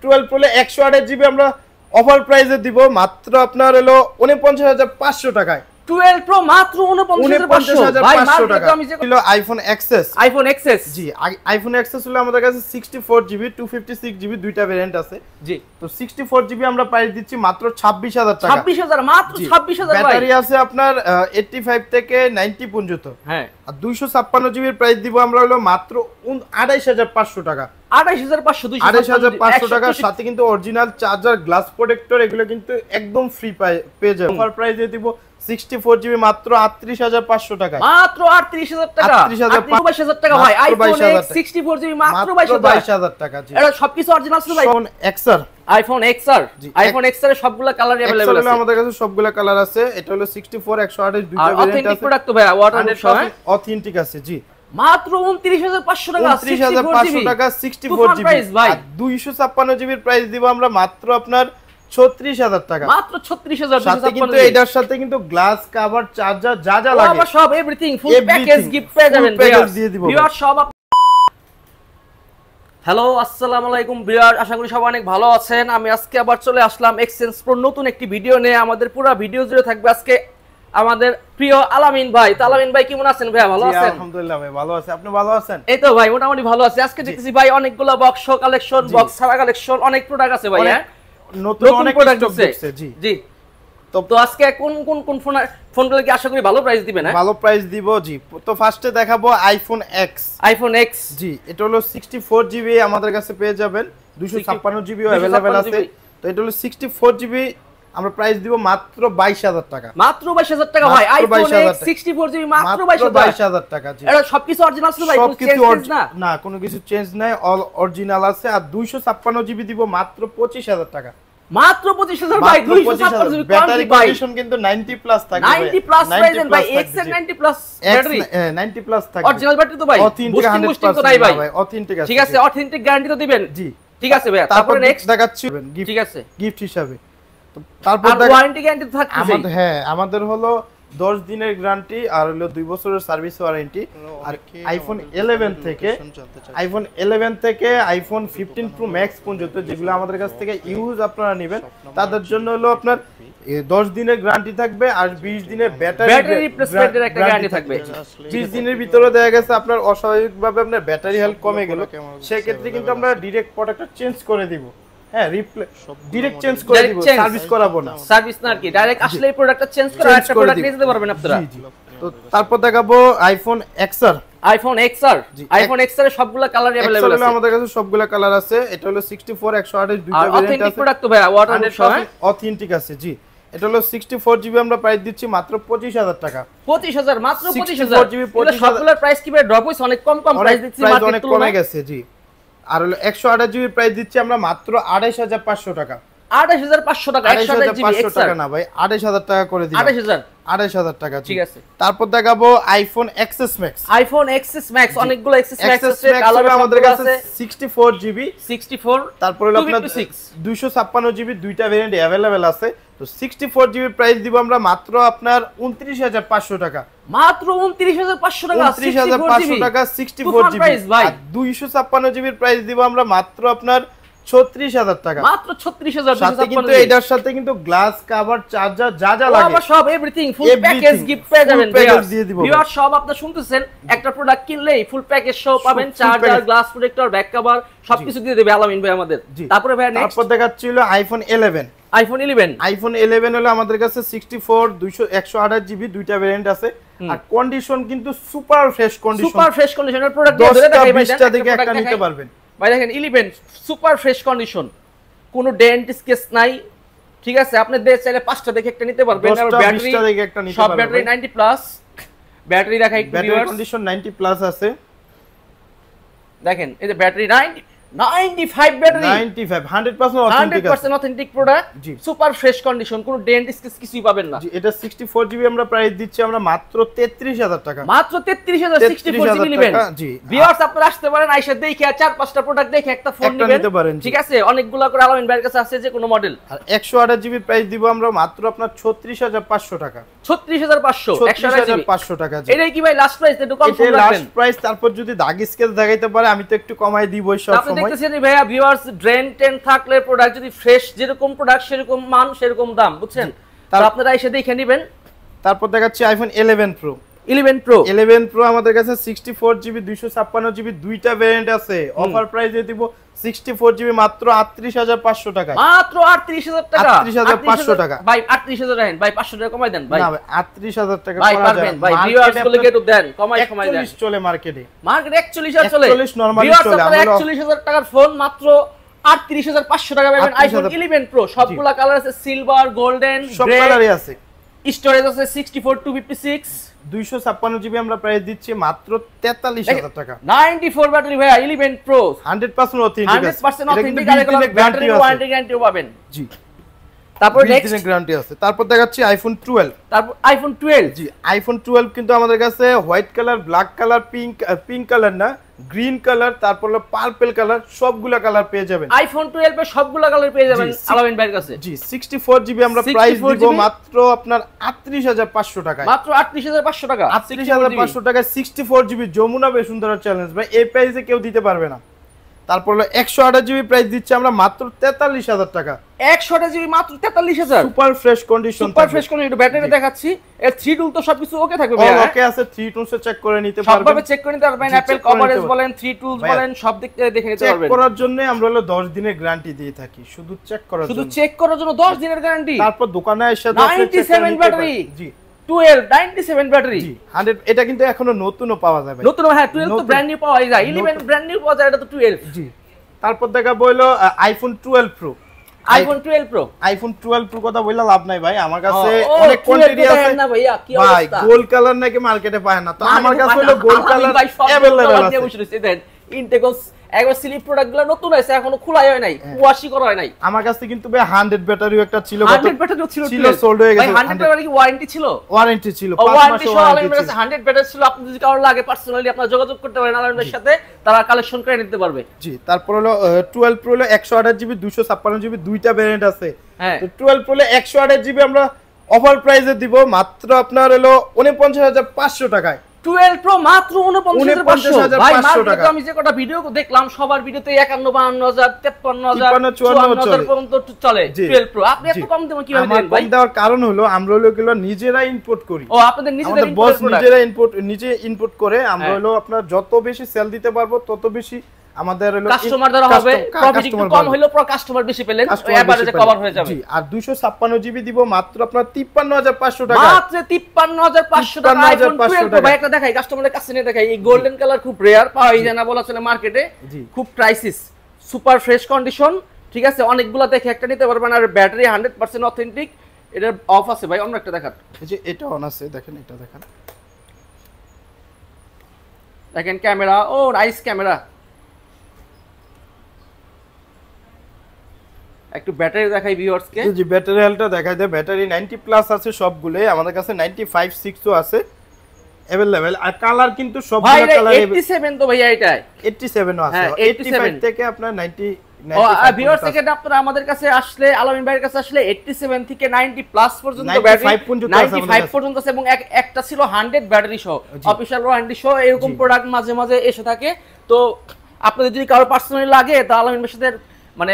12 pro 128 GB আমরা offer প্রাইসে দিব মাত্র আপনার হলো 49500 টাকায়। 12 প্রো মাত্র 49500 টাকা। আমি যে হলো আইফোন এক্সএস জি আইফোন এক্সএস হলো আমাদের কাছে 64 জিবি 256 জিবি দুইটা ভেরিয়েন্ট আছে জি। তো 64 জিবি আমরা প্রাইস দিচ্ছি মাত্র 26000 টাকা। 26000 মাত্র 26000 ভাই। ব্যাটারি আছে আপনার 85 থেকে 90 পর্যন্ত। হ্যাঁ আর 256 জিবির প্রাইস দিব আমরা হলো মাত্র 28500 টাকা। 28500 টাকার সাথে কিন্তু অরিজিনাল চার্জার গ্লাস প্রোটেক্টর এগুলো কিন্তু একদম ফ্রি পেয়ে যাবেন। অফার প্রাইসে দিব 64 জিবি মাত্র 38500 টাকা। মাত্র 38000 টাকা। 22000 টাকা ভাই। আইফোন X 64 জিবি মাত্র 22000 টাকা। জি এটা সবকিছু অরিজিনাল আছে ভাই। আইফোন XR এর সবগুলা কালার अवेलेबल আছে। আমাদের কাছে সবগুলা কালার আছে। এটা হলো 64 128 দুইটা ভেরিয়েন্ট আছে। অথেন্টিক প্রোডাক্ট তো ভাই ওয়াটারপ্রুফ সহ অথেন্টিক আছে। জি মাত্র 29500 টাকা। 29500 টাকা 64 জিবি আর 256 জিবির প্রাইস দিব আমরা মাত্র আপনার 36000 টাকা। মাত্র 36000 সাথে কিন্তু এটার সাথে কিন্তু গ্লাস কভার চার্জার যা যা লাগে আমরা সব এভরিথিং ফুল প্যাকেজ গিফট পেয়ে যাবেন ভিউয়ার সব। হ্যালো আসসালামু আলাইকুম ভিউয়ার, আশা করি সবাই অনেক ভালো আছেন। আমি আজকে আবার চলে আসলাম এক্সচেঞ্জ প্রো নতুন একটি ভিডিও নিয়ে। আমাদের পুরো ভিডিও জুড়ে থাকবে আজকে আমাদের প্রিয় আলামিন ভাই। তো আলামিন ভাই কেমন আছেন ভাই? ভালো আছেন? আলহামদুলিল্লাহ ভাই ভালো আছি। আপনি ভালো আছেন? এই তো ভাই মোটামুটি ভালো আছি। আজকে দেখতেছি ভাই অনেকগুলো বক্স কালেকশন, বক্স ছাড়া কালেকশন, অনেক প্রোডাক্ট আছে ভাই। হ্যাঁ নতুন অনেক প্রোডাক্ট আছে। জি জি। তো আজকে কোন ফোনগুলো কি আশা করি ভালো প্রাইস দিবেন? হ্যাঁ ভালো প্রাইস দিব। জি তো ফার্স্টে দেখাবো আইফোন X। জি এটা হলো 64 জিবি আমাদের কাছে পেয়ে যাবেন। 256 জিবিও अवेलेबल আছে। তো এটা হলো 64 জিবি আমরা প্রাইস দিব মাত্র 22000 টাকা। মাত্র 22000 টাকা ভাই। আইফোন X 64 জিবি মাত্র 22000 টাকা। জি এটা সবকিছু অরিজিনাল আছে ভাই, কোনো চেঞ্জ না কোনো কিছু চেঞ্জ নাই, অল অরিজিনাল আছে। আর 256 জিবি দিব মাত্র 25000 টাকা। মাত্র 25000 ভাই। 256 জিবি ব্যাটারি কন্ডিশন কিন্তু 90 প্লাস থাকবে। 90 প্লাস প্রাইসেন ভাই। X এর 90 প্লাস ব্যাটারি 90 প্লাস থাকবে। অরিজিনাল ব্যাটারি তো ভাই অথেন্টিক 100% তো নাই ভাই। অথেন্টিক আছে। ঠিক আছে অথেন্টিক গ্যারান্টি তো দিবেন। জি ঠিক আছে ভাই। তারপরে নেক্সট দেখাচ্ছি ঠিক আছে গিফট হিসাবে। তো তারপর ওয়ারেন্টি গ্যারান্টি তো থাকছে আমাদের। হ্যাঁ আমাদের হলো 10 দিনের গ্যারান্টি আর হলো 2 বছরের সার্ভিস ওয়ারেন্টি। আর আইফোন 11 থেকে আইফোন 15 প্রো ম্যাক্স পর্যন্ত যেগুলো আমাদের কাছ থেকে ইউজ আপনারা নেবেন তাদের জন্য হলো আপনার 10 দিনের গ্যারান্টি থাকবে আর 20 দিনের ব্যাটারি রিপ্লেসমেন্টের একটা গ্যারান্টি থাকবে। 20 দিনের ভিতরে দেখা গেছে আপনার অস্বাভাবিকভাবে আপনার ব্যাটারি হেলথ কমে গেল, সেই ক্ষেত্রে কিন্তু আমরা ডাইরেক্ট প্রোডাক্টটা চেঞ্জ করে দিব। হ্যাঁ ডাইরেক্ট চেঞ্জ করে দিব, সার্ভিস করাবো না। সার্ভিস না কি ডাইরেক্ট আসলেই প্রোডাক্টটা চেঞ্জ করে আরেকটা প্রোডাক্ট নিয়ে যেতে পারবেন আপনারা। জি জি। তো তারপর দেখাবো আইফোন XR এর সবগুলা কালার अवेलेबल আছে। আমাদের কাছে সবগুলা কালার আছে। এটা হলো 64 128 দুইটা ভেরিয়েন্ট আছে। অথেন্টিক প্রোডাক্ট তো ভাই ওয়াটারপ্রুফ সহ অথেন্টিক আছে। জি এটা হলো 64 জিবি আমরা প্রাইস দিচ্ছি মাত্র 25000 টাকা। 25000 মাত্র 25000 জিবি। সবগুলোর প্রাইস কি ভাই ড্রপ হইছে? অনেক কম প্রাইস দিচ্ছি মার্কেট অনেক কমে গেছে। জি আর হলো 128 জিবি প্রাইস দিচ্ছি আমরা মাত্র 28500 টাকা। 28500 টাকা। 128 জিবি টাকা না ভাই 28000 টাকা করে দিলাম। 28000 টাকা। ঠিক আছে। তারপর দেখাবো আইফোন XS Max। অনেকগুলো XS Max আছে। কালার আমাদের কাছে 64 জিবি 64 তারপর হলো আপনার 256 জিবি দুইটা ভেরিয়েন্ট अवेलेबल আছে। তো 64 জিবি প্রাইস দিব আমরা মাত্র আপনার 29500 টাকা। মাত্র 29500 টাকা। 29500 টাকা 64 জিবি আর 256 জিবির প্রাইস দিব আমরা মাত্র আপনার 36000 টাকা। মাত্র 36000 সাথে কিন্তু এটার সাথে কিন্তু গ্লাস কভার চার্জার যা যা লাগে আমরা সব এভরিথিং ফুল প্যাকেজ গিফট পেয়ে যাবেন ভিউয়ার সব। আপনারা শুনতেছেন একটা প্রোডাক্ট কিনলেই ফুল প্যাকেজ সহ পাবেন, charger, glass protector, back cover সবকিছু দিয়ে দেবে আলামিন ভাই আমাদের। তারপরে ভাই নেক্সট তারপর দেখাচ্ছিল আইফোন 11 হলো আমাদের কাছে 64 128 জিবি দুইটা ভেরিয়েন্ট আছে। আর কন্ডিশন কিন্তু সুপার ফ্রেশ কন্ডিশনের প্রোডাক্ট দিয়ে দেখাই ভাই। 10টা থেকে একটা নিতে পারবেন ভাই। দেখেন 11 সুপার ফ্রেশ কন্ডিশন, কোনো ডেন্ট স্কেচ নাই। ঠিক আছে আপনি চাইলে 5টা দেখে একটা নিতে পারবেন। আর ব্যাটারি সব ব্যাটারি 90 প্লাস ব্যাটারি দেখাই। ব্যাটারি কন্ডিশন 90 প্লাস আছে। দেখেন এই যে battery 95 battery 95 100% authentic product. Super fresh condition, কোনো ডেন্ট স্কেচ কিছুই পাবেন না। এটা 64 জিবি আমরা প্রাইস দিচ্ছি আমরা মাত্র 33000 টাকা। মাত্র 33000 64 জিবি নেবেন। জি ভিউয়ার্স আপনারা আসতে পারেন, আইসা দেখে 4-5টা প্রোডাক্ট দেখে একটা ফোন নেবেন। ঠিক আছে অনেকগুলো করে আলামিন ভাইয়ের কাছে আছে যে কোনো মডেল। আর 128 জিবি প্রাইস দিব আমরা মাত্র আপনার 36500 টাকা। 36500 টাকা। এটাই কি ভাই লাস্ট প্রাইস? একটু কম রাখবেন। Last price. তারপর যদি দাগ স্কেচ দেখাইতে পারে আমি তো একটু কমাই দিব সব সময়। দেখতেছেন ভাইয়া ভিউয়ার্স ড্রেন টেন থাকলে প্রোডাক্ট যদি ফ্রেশ যেরকম প্রোডাক্ট সেরকম মান সেরকম দাম বুঝছেন তাহলে আপনারা এসে দেখে নেবেন তারপর দেখাচ্ছি আইফোন 11 প্রো 11 প্রো আমাদের কাছে 64GB 256GB দুইটা ভেরিয়েন্ট আছে অফার প্রাইসে দিব 64GB মাত্র 38500 টাকা মাত্র 38000 টাকা 38500 টাকা ভাই 38000 রাখেন ভাই 500 টাকা কমাই দেন ভাই না ভাই 38000 টাকা ভাই পারবেন ভাই ভিউয়ার্স গুলোকে একটু দেন কমাই দেন 41 চলে মার্কেটে 41 চলে 41 নরমালি চলে আমরা 41000 টাকার ফোন মাত্র 38500 টাকা পাবেন আইফোন 11 প্রো সবগুলা কালার আছে সিলভার গোল্ডেন সব কালারই আছে স্টোরেজ আছে 64 256 256GB আমরা প্রাইস দিচ্ছি মাত্র 43000 টাকা 94 ব্যাটারি ভাই 11 প্রো 100% অথেন্টিক 100% অথেন্টিক আর এগুলো ব্যাটারি ওয়ারেন্টি পাবেন জি তারপর নেক্সট গ্যারান্টি আছে তারপর দেখাচ্ছি আইফোন 12 তারপর আইফোন 12 জি আইফোন 12 কিন্তু আমাদের কাছে white colour black colour pink colour না গ্রিন কালার তারপর হলো পার্পল কালার সবগুলা কালার পেয়ে যাবেন আইফোন 12 এর সবগুলা কালার পেয়ে যাবেন আলামিন ভাইয়ের কাছে জি 64GB আমরা প্রাইস দিব মাত্র আপনার 38500 টাকায় মাত্র 38500 টাকা 38500 টাকায় 64GB যমুনা বসুন্ধরা চ্যালেঞ্জ ভাই এই প্রাইসে কেউ দিতে পারবে না তারপর হলো 128GB প্রাইস দিচ্ছি আমরা মাত্র 43000 টাকা 128GB মাত্র 43000 সুপার ফ্রেশ কন্ডিশন ব্যাটারি দেখাচ্ছি এর 3 টুল তো সবকিছু ওকে থাকবে ভাই ওকে আছে 3 টুলস চেক করে নিতে পারবেন সবভাবে চেক করে নিতে পারবেন অ্যাপল কভারেজ বলেন 3 টুলস বলেন সব দিক থেকে দেখে নিতে পারবেন চেক করার জন্য আমরা হলো 10 দিনের গ্যারান্টি দিয়ে থাকি শুধু চেক করার জন্য 10 দিনের গ্যারান্টি তারপর দোকানে এসে 97 ব্যাটারি জি 97 ব্যাটারি জি 100 এটা কিন্তু এখনো নতুনও পাওয়া যাবে নতুন হ্যাঁ 12 তো ব্র্যান্ড নিউ পাওয়া যায় 11 ব্র্যান্ড নিউ পাওয়া যায় এটা তো 12 জি তারপর দেখাবো হলো আইফোন 12 প্রো আইফোন 12 প্রো কথা বললে লাভ নাই ভাই আমার কাছে অনেক কোয়ান্টিটি আছে না ভাইয়া কি অবস্থা ভাই গোল্ড কালার নাকি মার্কেটে পায় না তো আমার কাছে হলো গোল্ড কালার अवेलेबल আছে দেন ইনটেকস একবার স্লিপ প্রোডাক্টগুলো নতুন আছে এখনো খোলাই হয় নাই ওয়াশি করা হয় নাই আমার কাছে কিন্তু ভাই 100 ব্যাটারিও একটা ছিল 100 ব্যাটারিও ছিল সোল্ড হয়ে গেছে ভাই 100 ব্যাটারি কি ওয়ারেন্টি ছিল 5 মাসের ওয়ারেন্টি ছিল 100 ব্যাটারি ছিল আপনি যদি কারো লাগে পার্সোনালি আপনারা যোগাযোগ করতে পারেন আলামিনের সাথে তারা কালেকশন করে নিতে পারবে জি তারপর হলো 12 প্রো হলো 128GB 256GB দুইটা ভেরিয়েন্ট আছে হ্যাঁ তো 12 প্রো হলো 128GB আমরা অফার প্রাইসে দিব মাত্র আপনার হলো 49500 টাকায় 12 প্রো মাত্র 49500 ভাই মার্কেটে আমি যে কটা ভিডিও দেখলাম সবার ভিডিওতে 51 52000 53000 পর্যন্ত চলে 12 প্রো আপনি এত কম দামে কিভাবে দেন ভাই কম দেওয়ার কারণ হলো আমরা এগুলো নিজেরা ইম্পোর্ট করি ও আপনাদের নিজেদের বস নিজে ইনপুট করে আমরা হলো আপনার যত বেশি সেল দিতে পারবো তত বেশি আমাদের হলো কাস্টমার দ্বারা হবে প্রফিট একটু কম হইলো পুরো কাস্টমার বেশি পেলেন এভারেজে কভার হয়ে যাবে জি আর 256GB দিব মাত্র আপনার 53500 টাকা মাত্র 53500 টাকা আইফোন 12 প্রো ভাই একটা দেখাই কাস্টমারের কাছে নিয়ে দেখাই এই গোল্ডেন কালার খুব রেয়ার পাওয়া যায় না বলা চলে মার্কেটে খুব প্রাইসিস সুপার ফ্রেশ কন্ডিশন ঠিক আছে অনেকগুলা দেখে একটা নিতে পারবেন আর ব্যাটারি 100% অথেন্টিক এটা অফ আছে ভাই অন্য একটা দেখান এই যে এটা অন আছে দেখেন এটা দেখেন ক্যামেরা ও নাইস ক্যামেরা একটু ব্যাটারি দেখাই ভিউয়ার্স কে জি ব্যাটারি হেলথটা দেখাই দেয় ব্যাটারি 90 প্লাস আছে সবগুলোই আমাদের কাছে 95 6 ও আছে अवेलेबल আর কালার কিন্তু সবগুলো কালার 87 তো ভাইয়া এটা 87 ও আছে 85 থেকে আপনার 90 ও ভিউয়ার্স থেকে আপনারা আমাদের কাছে আসলে আলামিন ভাইয়ের কাছে আসলে 87 থেকে 90 প্লাস পর্যন্ত ব্যাটারি 95 পর্যন্ত আছে এবং একটা ছিল 100 ব্যাটারি সহ অফিশিয়াল ওয়ারেন্টি সহ এরকম প্রোডাক্ট মাঝে মাঝে এসে থাকে তো আপনাদের যদি কারো পার্সোনালি লাগে তাহলে আলামিন ভাইয়ের সাথে মানে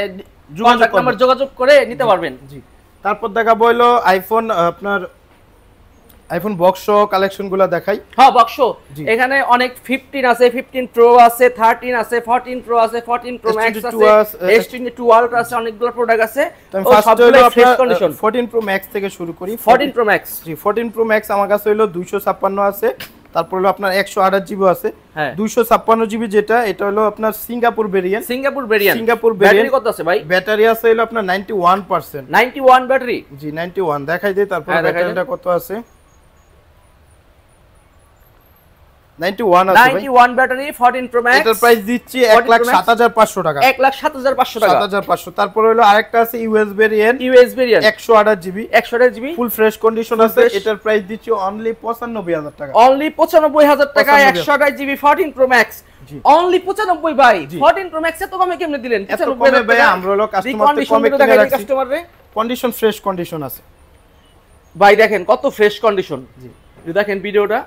যোগাযোগ করে নিতে পারবেন জি তারপর দেখাবো হলো আইফোন আপনার আইফোন বক্স কালেকশনগুলো দেখাই হ্যাঁ বক্স এখানে অনেক 15 আছে 15 প্রো আছে 13 আছে 14 প্রো আছে 14 প্রো ম্যাক্স আছে S22 আলট্রা আছে অনেকগুলো প্রোডাক্ট আছে তো সবগুলো ফ্রেশ কন্ডিশন 14 প্রো ম্যাক্স থেকে শুরু করি 14 প্রো ম্যাক্স জি 14 প্রো ম্যাক্স আমার কাছে হলো 256 আছে তারপর হলো আপনার 128GB আছে 256GB যেটা এটা হলো আপনার সিঙ্গাপুর ভেরিয়েন্ট ব্যাটারি কত আছে ভাই ব্যাটারি আছে হলো আপনার 91% 91 ব্যাটারি জি 91 দেখাই দেই তারপর ব্যাটারিটা কত আছে 91 আছে ভাই 91 ব্যাটারি 14 প্রো ম্যাক্স এটার প্রাইস দিচ্ছি 1,07,500 টাকা 1,07,500 টাকা 7,500 তারপর হলো আরেকটা আছে ইউএস ভেরিয়েন্ট 128GB ফুল ফ্রেশ কন্ডিশন আছে এটার প্রাইস দিচ্ছি অনলি 95,000 টাকা অনলি 95,000 টাকা 128GB 14 প্রো ম্যাক্স অনলি 95 ভাই 14 প্রো ম্যাক্স এত কমে কেমনে দিলেন 95 ভাই আমরা হলো কাস্টমারকে কমে কিনে রাখছি কাস্টমাররে কন্ডিশন ফ্রেশ কন্ডিশন আছে ভাই দেখেন কত ফ্রেশ কন্ডিশন জি দেখেন ভিডিওটা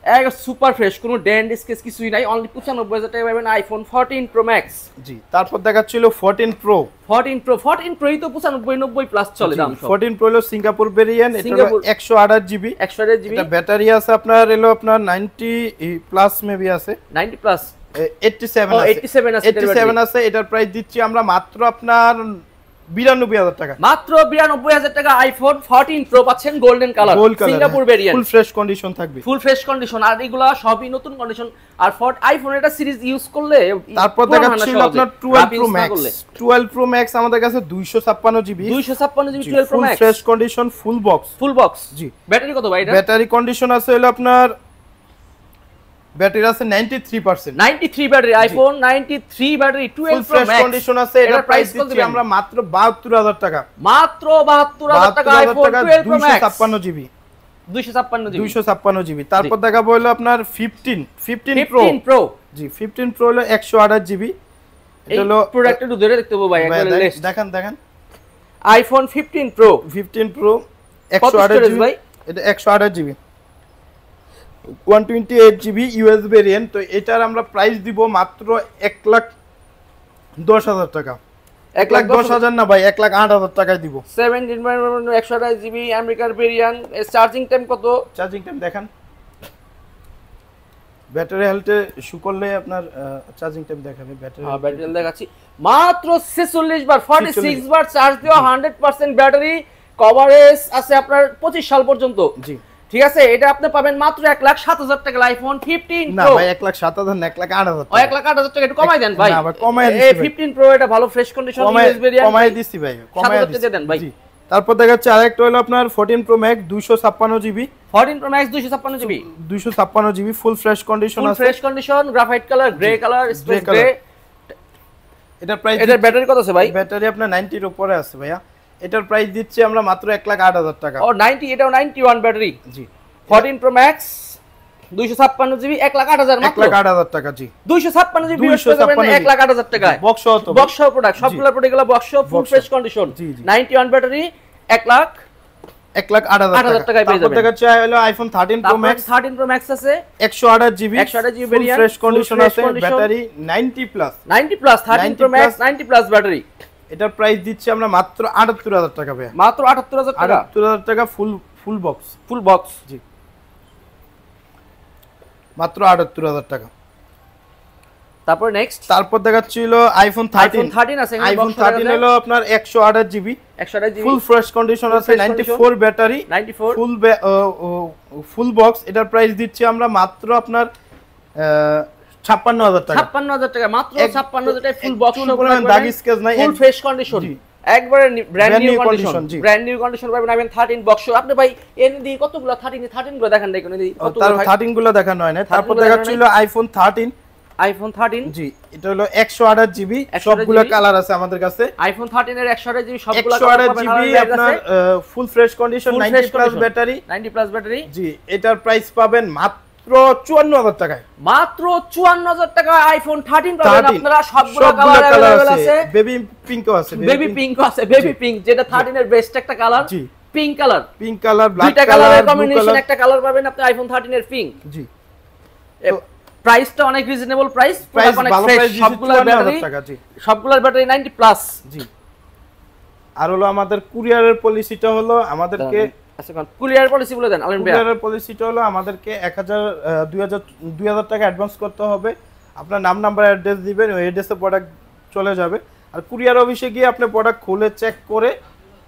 এক সুপার ফ্রেশ, কোনো ডেন্ট স্কেচ কিছুই নাই, অনলি 95,000 টাকা পাবেন আইফোন 14 প্রো ম্যাক্স। জি, তারপর দেখাচ্ছিল 14 প্রো। 14 প্রোই তো 95 90 প্লাস চলে দাম। 14 প্রো হলো সিঙ্গাপুর ভেরিয়েন্ট, এটা হলো 128 জিবি। 128 জিবি। এটা ব্যাটারি আছে আপনার এলো আপনার 90 প্লাস মেবি আছে, 90 প্লাস 87 আছে। 87 আছে। এটার প্রাইস দিচ্ছি আমরা মাত্র আপনার 92,000 টাকা। মাত্র 92,000 টাকা আইফোন 14 প্রো পাচ্ছেন গোল্ডেন কালার, সিঙ্গাপুর ভেরিয়েন্ট, ফুল ফ্রেশ কন্ডিশন থাকবে, ফুল ফ্রেশ কন্ডিশন। আর এগুলা সবই নতুন কন্ডিশন। আর আইফোন এটা সিরিজ ইউজ করলে তারপর দেখাচ্ছিল আপনার 12 প্রো ম্যাক্স। 12 প্রো ম্যাক্স আমাদের কাছে 256 GB, 256 GB 12 pro max, full fresh condition, full box. জি, ব্যাটারি কত ভাই এটা? ব্যাটারি কন্ডিশন আছে হলো আপনার ব্যাটারি আছে 93%। 93 battery, iPhone 93 battery 12 pro max condition আছে। এটা প্রাইস দিচ্ছি আমরা মাত্র 72,000 টাকা। মাত্র 72,000 টাকা iPhone 12 pro max, 256 GB. 256 GB. তারপর দেখাবো হলো আপনার 15 প্রো। জি, 15 প্রো হলো 128 জিবি। এটা হলো প্রোডাক্ট একটু ধরে দেখতে হবে ভাই, একবার দেখেন আইফোন 15 প্রো 128 জিবি ভাই। এটা 128 জিবি 128 জিবি ইউএস ভেরিয়েন্ট। তো এটার আমরা প্রাইস দিব মাত্র 1,10,000 টাকা। 1,10,000 না ভাই, 1,08,000 টাকায় দিব। 128 জিবি আমেরিকার ভেরিয়েন্ট। চার্জিং টাইম কত? চার্জিং টাইম দেখেন, ব্যাটারি হেলথে শু করলে আপনার চার্জিং টাইম দেখাবে। ব্যাটারি হেলথ দেখাচ্ছি মাত্র 46 বার 46 বার চার্জ দেওয়া, 100% ব্যাটারি কভারেজ আছে আপনার 25 সাল পর্যন্ত। জি, ঠিক আছে। এটা আপনি পাবেন মাত্র 1,07,000 টাকা আইফোন 15 না প্রো। ভাই 1,07,000 না, 1,08,000 ও 1,08,000 টাকা একটু কমাই দেন ভাই। না ভাই, কমাই দিছি এই 15 প্রো এটা ভালো ফ্রেশ কন্ডিশন ইউএস ভেরিয়েন্ট, কমাই দিছি ভাই, কমাই দিছি দেন ভাই। তারপর দেখাচ্ছে আরেকটা হলো আপনার 14 pro max 256 GB. 14 pro max 256 GB, 256 GB full fresh condition আছে, full fresh condition, graphite colour, grey colour, space grey. এটার প্রাইস, এটার ব্যাটারি কত আছে ভাই? ব্যাটারি আপনার 90 এর উপরে আছে ভাইয়া। এটার প্রাইস দিচ্ছি আমরা মাত্র 1,08,000 টাকা। ও 90, এটাও 91 ব্যাটারি। জি, 14 প্রো ম্যাক্স 256 জিবি 1,08,000 মাত্র। 1,08,000 টাকা। জি, 256 জিবি 1,08,000 টাকায় বক্স তো বক্স প্রোডাক্ট, সবগুলো প্রোডাক্টগুলো বক্স, ফুল ফ্রেশ কন্ডিশন, 91 ব্যাটারি 1,08,000 টাকায় পেয়ে যাবেন। তারপর দেখাচ্ছে হলো iPhone 13 pro max. 13 pro max আছে 128 জিবি ফুল ফ্রেশ কন্ডিশন আছে, battery 90 plus. 90 plus 13 pro max 90 plus battery. এটার প্রাইস দিচ্ছি আমরা মাত্র 78,000 টাকা ভাই। মাত্র 78,000 টাকা। 78,000 টাকা ফুল বক্স। জি, মাত্র 78,000 টাকা। তারপর নেক্সট, তারপর দেখাচ্ছিল আইফোন 13 আছে। আইফোন 13 হলো আপনার 128 জিবি ফুল ফ্রেশ কন্ডিশন আছে, 94 ব্যাটারি, 94 ফুল বক্স। এটার প্রাইস দিচ্ছি আমরা মাত্র আপনার 56,000 টাকা। 56,000 টাকা মাত্র 56,000 টাকায় ফুল বক্স, দাগ স্কেচ নাই, ফুল ফ্রেশ কন্ডিশন, একবারে ব্র্যান্ড নিউ কন্ডিশন পাবেন আইফোন 13 বক্স। আপনি ভাই এনে দি কতগুলো 13 গুলো দেখেন, দেখুন এই কতগুলো 13 গুলো দেখানো হয় না। তারপর দেখাচ্ছিল আইফোন 13। জি, এটা হলো 128 জিবি, সবগুলো কালার আছে আমাদের কাছে। আইফোন 13 এর 128 জিবি সবগুলো কালার পাবেন। 128 জিবি আপনার full fresh condition, 90 plus battery, 90 plus battery. জি, এটার প্রাইস পাবেন মাত্র 54,000 টাকায়। মাত্র 54,000 টাকা আইফোন 13 পাবেন আপনারা। সবগুলো কালার अवेलेबल আছে, বেবি পিঙ্কও আছে, বেবি পিঙ্ক যেটা 13 এর বেস্ট একটা কালার। জি, পিঙ্ক কালার, ব্ল্যাক দুইটা কালারের কম্বিনেশন একটা কালার পাবেন আপনি আইফোন 13 এর পিঙ্ক। জি, প্রাইসটা অনেক রিজনেবল প্রাইস, অনেক ফ্রেশ, সবগুলোর ব্যাটারি 90 প্লাস। জি, আর হলো আমাদের কুরিয়ারের পলিসিটা হলো আমাদেরকে, আচ্ছা কুরিয়ার পলিসি বলে দেন আলেন ভাই। কুরিয়ারের পলিসিটা হলো আমাদেরকে 2,000 টাকা অ্যাডভান্স করতে হবে। আপনার নাম, নাম্বার, অ্যাড্রেস দিবেন, ওই অ্যাড্রেসে প্রোডাক্ট চলে যাবে। আর কুরিয়ার অফিসে গিয়ে আপনি প্রোডাক্ট খুলে চেক করে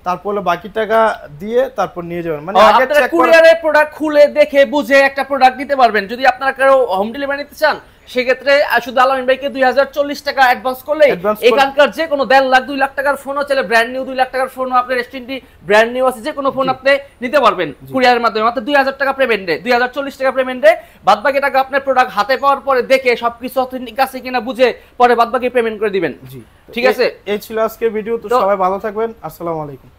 তারপর বাকি টাকা দিয়ে তারপর নিয়ে যাবেন। মানে আগে চেক করে কুরিয়ারে প্রোডাক্ট খুলে দেখে বুঝে একটা প্রোডাক্ট নিতে পারবেন। যদি আপনারা কারো হোম ডেলিভারি নিতে চান সেক্ষেত্রে শুধু আলামিন ভাইকে 2,040 টাকা অ্যাডভান্স করলে এখানকার যে কোনো 1.5 লাখ 2 লাখ টাকার ফোনও চলে, ব্র্যান্ড নিউ 2 লাখ টাকার ফোনও আপনি রেস্টুরেন্টে ব্র্যান্ড নিউ আছে, যে কোনো ফোন আপনি নিতে পারবেন কুরিয়ারের মাধ্যমে। মাত্র 2,000 টাকা পেমেন্টে, 2,040 টাকা পেমেন্টে বাদবাকি টাকা আপনার প্রোডাক্ট হাতে পাওয়ার পরে দেখে সবকিছু অথেন্টিক আছে কিনা বুঝে পরে বাদবাকি পেমেন্ট করে দিবেন। ঠিক আছে, এই ছিল আজকের ভিডিও। তো সবাই ভালো থাকবেন, আসসালামু আলাইকুম।